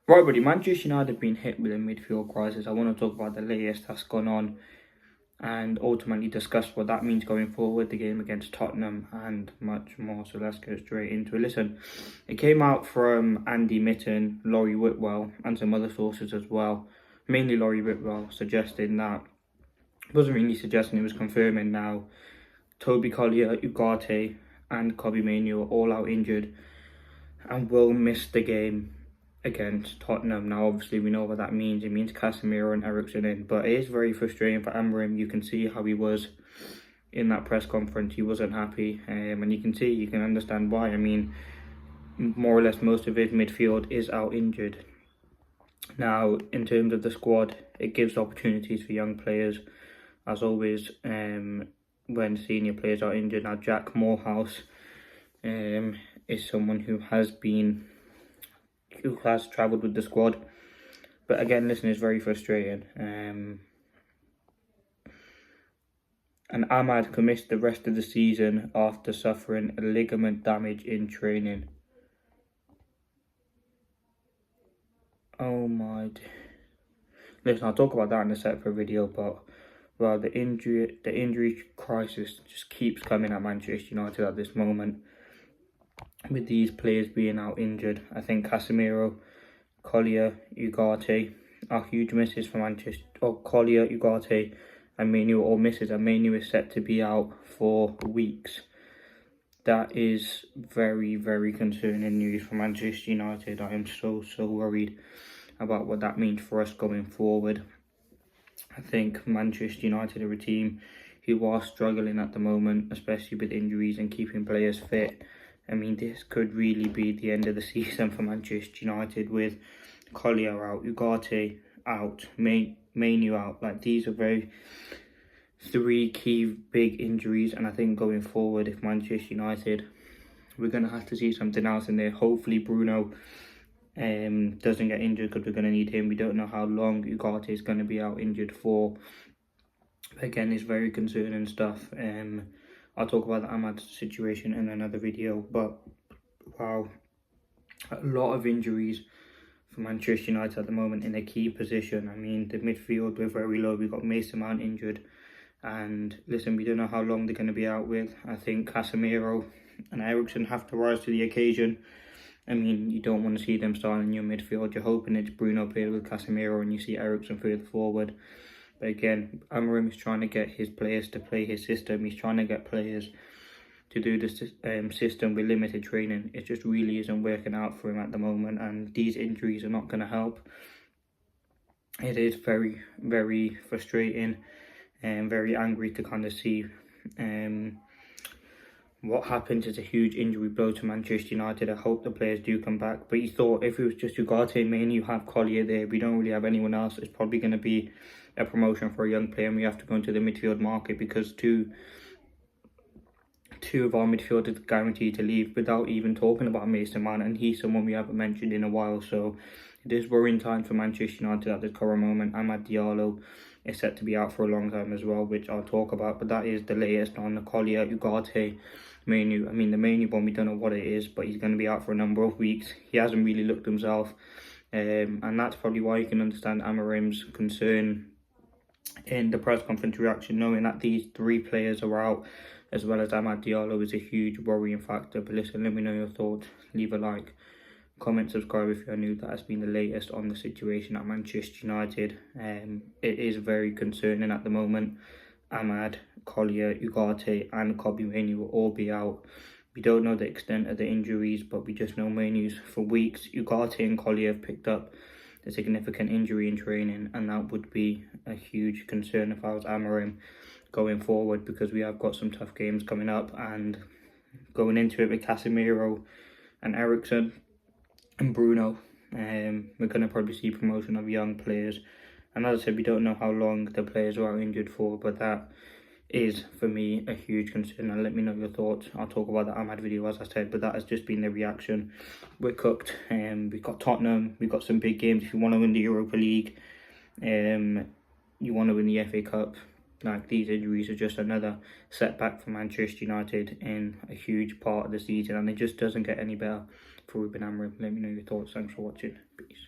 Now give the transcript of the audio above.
Right, buddy, Manchester United have been hit with a midfield crisis. I want to talk about the latest that's gone on and ultimately discuss what that means going forward, the game against Tottenham and much more. So let's go straight into it. Listen, it came out from Andy Mitten, Laurie Whitwell and some other sources as well, mainly Laurie Whitwell, suggesting that, it wasn't really suggesting, it was confirming now, Toby Collyer, Ugarte and Mainoo are all out injured and will miss the game against Tottenham. Now obviously we know what that means. It means Casemiro and Eriksen in, but it is very frustrating for Amorim. You can see how he was in that press conference. He wasn't happy, and you can understand why. I mean, more or less most of his midfield is out injured. Now in terms of the squad, it gives opportunities for young players as always, when senior players are injured. Now Jack Morehouse is someone who has travelled with the squad, but again, listen, it's very frustrating. And Ahmad could miss the rest of the season after suffering a ligament damage in training. Oh my! Listen, I'll talk about that in a separate video, but well, the injury crisis just keeps coming at Manchester United at this moment, with these players being out injured. I think Casemiro, Collyer, Ugarte are huge misses for Manchester. Collyer, Ugarte and Mainoo are all misses, and Mainoo is set to be out for weeks. That is very, very concerning news for Manchester United. I am so worried about what that means for us going forward. I think Manchester United are a team who are struggling at the moment, especially with injuries and keeping players fit. I mean, this could really be the end of the season for Manchester United, with Collyer out, Ugarte out, Mainoo out. Like, these are three key big injuries, and I think going forward, if Manchester United, we're going to have to see something else in there. Hopefully Bruno doesn't get injured, because we're going to need him. We don't know how long Ugarte is going to be out injured for. Again, it's very concerning stuff. I'll talk about the Ahmad situation in another video, but wow, a lot of injuries for Manchester United at the moment in a key position. I mean, the midfield, we're very low. We've got Mason Mount injured, and listen, we don't know how long they're going to be out with. I think Casemiro and Eriksen have to rise to the occasion. I mean, you don't want to see them starting in your midfield. You're hoping it's Bruno played with Casemiro and you see Eriksen further forward. But again, Amorim is trying to get his players to play his system. He's trying to get players to do the system with limited training. It just really isn't working out for him at the moment, and these injuries are not going to help. It is very, very frustrating and very angry to kind of see what happens. Is a huge injury blow to Manchester United. I hope the players do come back, but you thought if it was just Ugarte and Mainoo, you have Collyer there, we don't really have anyone else. It's probably going to be a promotion for a young player, and we have to go into the midfield market, because two of our midfielders are guaranteed to leave, without even talking about Mason Mount, and he's someone we haven't mentioned in a while. So it is worrying time for Manchester United at the current moment. Amad Diallo is set to be out for a long time as well, which I'll talk about, but that is the latest on the Collyer, Ugarte, Mainoo. I mean, the Mainoo one, we don't know what it is, but he's going to be out for a number of weeks. He hasn't really looked himself, and that's probably why you can understand Amorim's concern in the press conference reaction, knowing that these three players are out, as well as Amad Diallo, is a huge worrying factor. But listen, let me know your thoughts. Leave a like, comment, subscribe if you're new. That has been the latest on the situation at Manchester United. It is very concerning at the moment. Amad, Collyer, Ugarte and Mainoo will all be out. We don't know the extent of the injuries, but we just know Mainoo's for weeks. Ugarte and Collyer have picked up a significant injury in training, and that would be a huge concern if I was Amorim going forward, because we have got some tough games coming up, and going into it with Casemiro and Eriksen and Bruno, we're going to probably see promotion of young players. And as I said, we don't know how long the players are out injured for, but that is, for me, a huge concern. And let me know your thoughts. I'll talk about the Ahmad video, as I said, but that has just been the reaction. We're cooked. We've got Tottenham. We've got some big games. If you want to win the Europa League, you want to win the FA Cup, like, these injuries are just another setback for Manchester United in a huge part of the season, and it just doesn't get any better for Ruben Amorim. Let me know your thoughts. Thanks for watching. Peace.